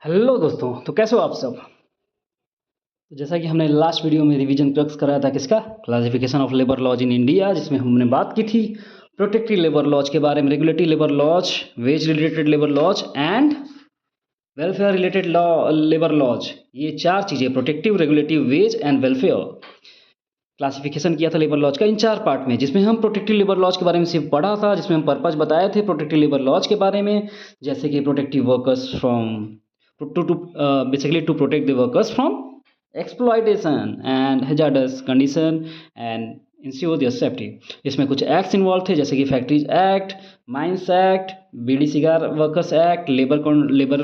Hello दोस्तों, तो कैसे हो आप सब। तो जैसा कि हमने लास्ट वीडियो में रिवीजन प्रैक्टिस कराया था किसका, classification of labour laws in India, जिसमें हमने बात की थी प्रोटेक्टिव लेबर लॉज के बारे में, regulatory labour laws, wage related labour laws and welfare related law labour laws. ये चार चीज़ें, protective, regulative, wage and welfare, classification किया था लेबर लॉज का इन चार पार्ट में, जिसमें हम प्रोटेक्टिव लेबर लॉज के बारे में सिर्फ पढ़ा था, जिसमें हम पर्पज बताए थे प्रोटेक्टिव लेबर लॉज के बारे में, जैसे कि protective workers from to basically to protect the workers from exploitation and hazardous condition and ensure their safety। इसमें कुछ एक्ट्स इन्वॉल्व थे, जैसे कि factories act, mines act, bidi cigar workers act, labour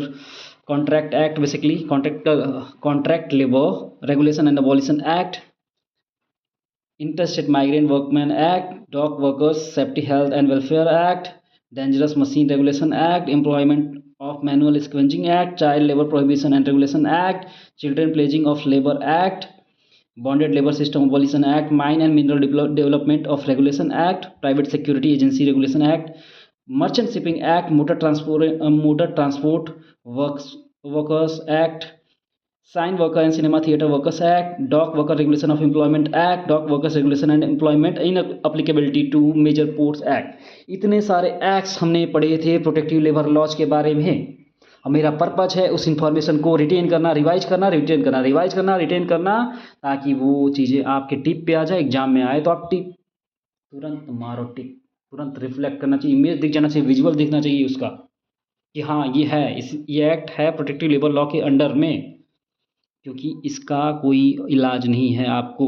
contract act, basically contract labour regulation and abolition act, Interstate Migrant Workmen Act, Dock Workers Safety Health and Welfare Act, Dangerous Machine Regulation Act, Employment of Manual Scavenging Act, Child Labor Prohibition and Regulation Act, Children Pledging of Labor Act, Bonded Labor System Abolition Act, Mine and Mineral Development of Regulation Act, Private Security Agency Regulation Act, Merchant Shipping Act, Motor Transport Workers Act, Sign Worker and Cinema Theatre Workers Act, Dock Worker Regulation of Employment Act, Dock Workers Regulation and Employment in Applicability to Major Ports Act। इतने सारे acts हमने पढ़े थे protective labour laws के बारे में। और मेरा पर्पज है उस इन्फॉर्मेशन को रिटेन करना, रिवाइज करना, रिटेन करना, रिवाइज करना, रिटेन करना, ताकि वो चीज़ें आपके टिप पे आ जाए, एग्जाम में आए तो आप टिप तुरंत मारो, टिप तुरंत रिफ्लेक्ट करना चाहिए, इमेज दिख जाना चाहिए, विजुअल दिखना चाहिए उसका कि हाँ ये है, ये एक्ट है प्रोटेक्टिव लेबर लॉ के अंडर में। क्योंकि इसका कोई इलाज नहीं है, आपको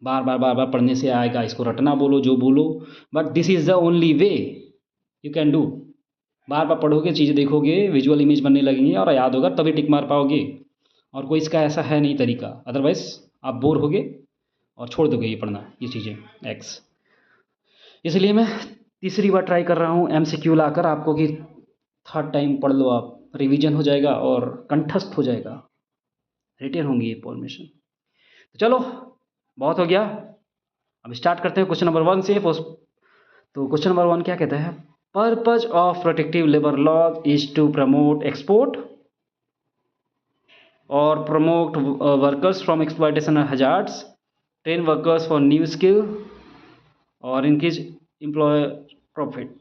बार बार बार बार पढ़ने से आएगा, इसको रटना बोलो जो बोलो, but this is the only way you can do. बार बार पढ़ोगे, चीज़ें देखोगे, विजुअल इमेज बनने लगेंगी और याद होगा, तभी टिक मार पाओगे। और कोई इसका ऐसा है नहीं तरीका, अदरवाइज आप बोर होगे और छोड़ दोगे ये पढ़ना, ये चीज़ें एक्स। इसलिए मैं तीसरी बार ट्राई कर रहा हूँ MCQ लाकर आपको, कि थर्ड टाइम पढ़ लो आप, रिवीजन हो जाएगा और कंठस्थ हो जाएगा, रिटेन होंगी ये फॉर्मेशन। तो चलो, बहुत हो गया, अब स्टार्ट करते हैं क्वेश्चन नंबर 1 से। तो क्वेश्चन नंबर 1 क्या कहता है, purpose of protective labour law is to promote export और प्रमोट वर्कर्स फ्रॉम एक्सप्लॉयटेशन और hazards, train workers for new skill और इंक्रीज एम्प्लॉय प्रॉफिट।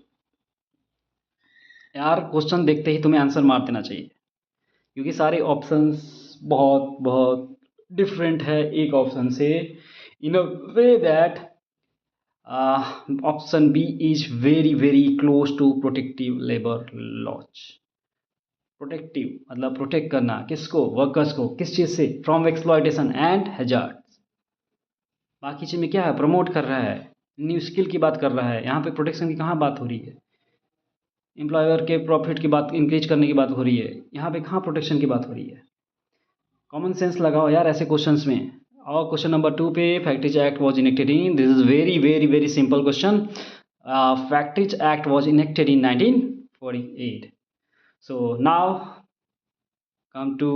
यार क्वेश्चन देखते ही तुम्हें आंसर मार देना चाहिए, क्योंकि सारे ऑप्शंस बहुत बहुत डिफरेंट है एक ऑप्शन से, in a way that option B is very very close to protective labour laws. Protective मतलब प्रोटेक्ट करना, किसको, वर्कर्स को, किस चीज़ से, फ्रॉम एक्सप्लॉयटेशन एंड हैजार्ड्स। बाकी चीज़ में क्या है, प्रमोट कर रहा है, न्यू स्किल की बात कर रहा है, यहाँ पे प्रोटेक्शन की कहाँ बात हो रही है, एम्प्लॉयर के प्रॉफिट की बात, इंक्रीज करने की बात हो रही है, यहाँ पे कहाँ प्रोटेक्शन की बात हो रही है। कॉमन सेंस लगाओ यार ऐसे क्वेश्चंस में। और क्वेश्चन नंबर 2 पे, factories act was enacted in, this is very very very simple question. Factories act was enacted in 1948। So now come to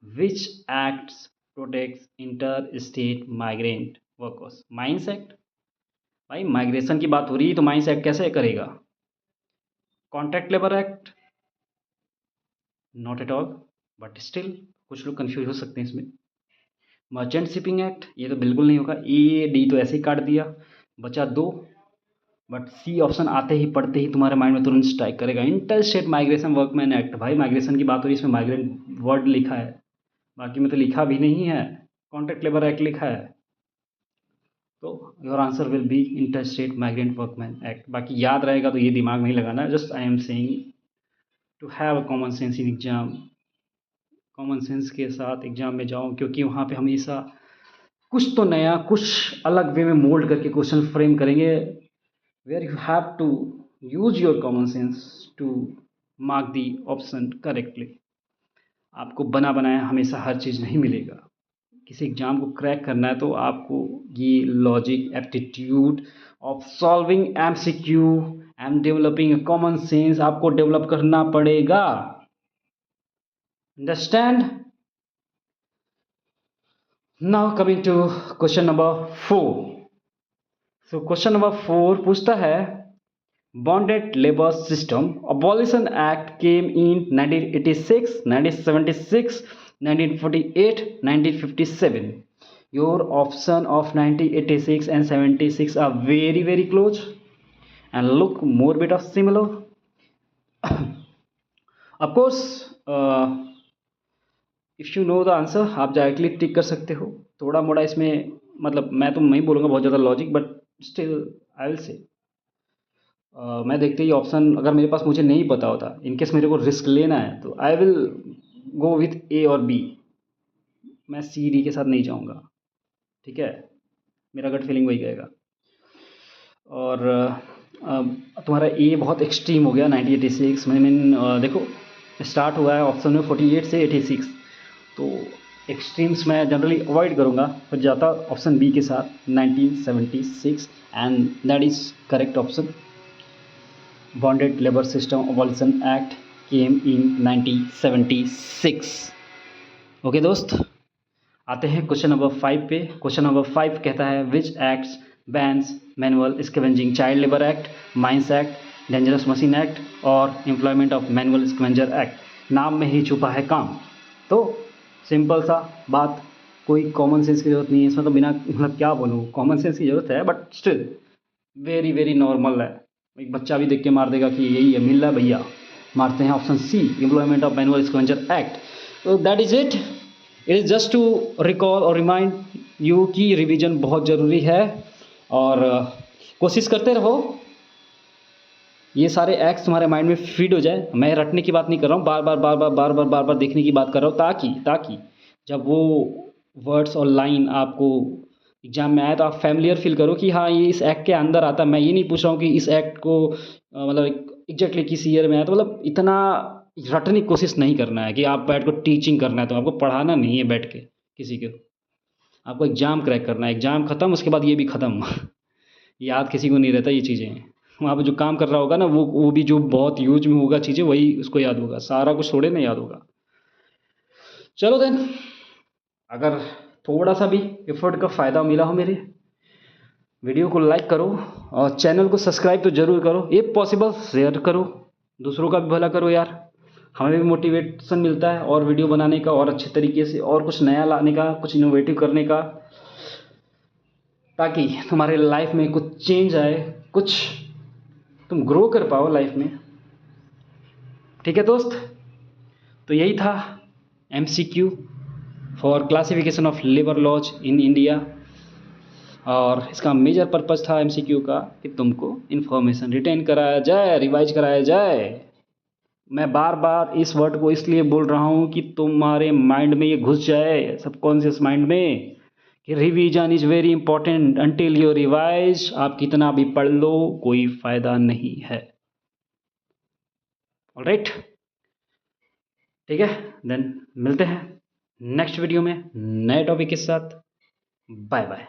which acts protects inter state migrant workers. Mines act, भाई migration की बात हो रही है तो mines act कैसे करेगा। Contract labour act, not at all, but still कुछ लोग कंफ्यूज हो सकते हैं इसमें। मर्चेंट शिपिंग एक्ट, ये तो बिल्कुल नहीं होगा, ए डी तो ऐसे ही काट दिया, बचा 2, बट सी ऑप्शन आते ही, पढ़ते ही तुम्हारे माइंड में तुरंत स्ट्राइक करेगा, inter state migration workman act. भाई माइग्रेशन की बात हो रही है, इसमें माइग्रेंट वर्ड लिखा है, बाकी में तो लिखा भी नहीं है, कॉन्ट्रैक्ट लेबर एक्ट लिखा है, तो your answer will be inter state migrant workman act. बाकी याद रहेगा तो ये दिमाग नहीं लगाना, just I am saying to have a common sense in exam. Common sense के साथ एग्जाम में जाओ, क्योंकि वहाँ पे हमेशा कुछ तो नया, कुछ अलग वे में मोल्ड करके क्वेश्चन फ्रेम करेंगे, where you have to use your common sense to mark the option correctly. आपको बना बनाया हमेशा हर चीज़ नहीं मिलेगा, किसी एग्जाम को क्रैक करना है तो आपको ये logic, aptitude of solving MCQ and developing common sense आपको डेवलप करना पड़ेगा। Understand. Now coming to question number 4। So question number 4 पूछता है, Bonded labor system abolition act came in 1986, 1976, 1948, 1957. Your option of 1986 and 76 are very close and look more bit of similar. Of course, if you know the answer आप directly टिक कर सकते हो। थोड़ा मोड़ा इसमें मतलब मैं तो नहीं बोलूँगा बहुत ज़्यादा logic, but still I will say मैं देखते ही ऑप्शन अगर मेरे पास मुझे नहीं पता होता, इन केस मेरे को रिस्क लेना है तो आई विल गो विथ ए और बी। मैं सी डी के साथ नहीं जाऊँगा, ठीक है, मेरा गट फीलिंग वही कहेगा। और तुम्हारा ए बहुत एक्सट्रीम हो गया 1986 में। देखो स्टार्ट हुआ है ऑप्शन में 48 से 86, तो एक्सट्रीम्स मैं जनरली अवॉइड करूँगा, फिर जाता ऑप्शन बी के साथ 1976 and that is correct option. Bonded labour system abolition act came in 1976। Okay दोस्त, आते हैं क्वेश्चन नंबर 5 पे। क्वेश्चन नंबर 5 कहता है which acts bans manual scavenging, child labour act, mines act, dangerous machine act और employment of manual scavenger act. नाम में ही छुपा है काम। तो सिंपल सा बात, कोई कॉमन सेंस की ज़रूरत नहीं है इसमें, तो बिना मतलब क्या बोलूँ, कॉमन सेंस की ज़रूरत है बट स्टिल वेरी नॉर्मल है। एक बच्चा भी देख के मार देगा कि यही है, मिल रहा है भैया, मारते हैं option C employment of manual scavenger act. तो that is it is just to recall और रिमाइंड यू कि रिवीजन बहुत ज़रूरी है और कोशिश करते रहो ये सारे एक्ट्स तुम्हारे माइंड में फीड हो जाए। मैं रटने की बात नहीं कर रहा हूँ, बार बार देखने की बात कर रहा हूँ, ताकि जब वो वर्ड्स और लाइन आपको एग्जाम में आए तो आप फैमिलियर फील करो कि हाँ ये इस एक्ट के अंदर आता है। मैं ये नहीं पूछ रहा हूँ कि इस एक्ट को मतलब एग्जैक्टली किस ईयर में आया, तो मतलब इतना रटने की कोशिश नहीं करना है कि आप बैठ को टीचिंग करना है, तो आपको पढ़ाना नहीं है बैठ के किसी को, आपको एग्ज़ाम क्रैक करना है। एग्ज़ाम ख़त्म, उसके बाद ये भी ख़त्म। याद किसी को नहीं रहता ये चीज़ें। वहाँ पे जो काम कर रहा होगा ना वो भी जो बहुत यूज में होगा चीज़ें वही उसको याद होगा, सारा कुछ थोड़े ना याद होगा। चलो देन, अगर थोड़ा सा भी एफर्ट का फ़ायदा मिला हो मेरे वीडियो को लाइक करो और चैनल को सब्सक्राइब तो ज़रूर करो, इफ़ पॉसिबल शेयर करो, दूसरों का भी भला करो यार, हमें भी मोटिवेशन मिलता है और वीडियो बनाने का और अच्छे तरीके से और कुछ नया लाने का, कुछ इनोवेटिव करने का, ताकि तुम्हारे लाइफ में कुछ चेंज आए, कुछ तुम ग्रो कर पाओ लाइफ में। ठीक है दोस्त, तो यही था MCQ for classification of labour laws in India, और इसका मेजर पर्पस था MCQ का कि तुमको इन्फॉर्मेशन रिटेन कराया जाए, रिवाइज कराया जाए। मैं बार बार इस वर्ड को इसलिए बोल रहा हूँ कि तुम्हारे माइंड में ये घुस जाए, सबकॉन्शियस माइंड में, कि revision is very important. Until you revise, आप कितना भी पढ़ लो कोई फ़ायदा नहीं है। ऑलराइट, ठीक है, देन मिलते हैं नेक्स्ट वीडियो में नए टॉपिक के साथ। Bye bye.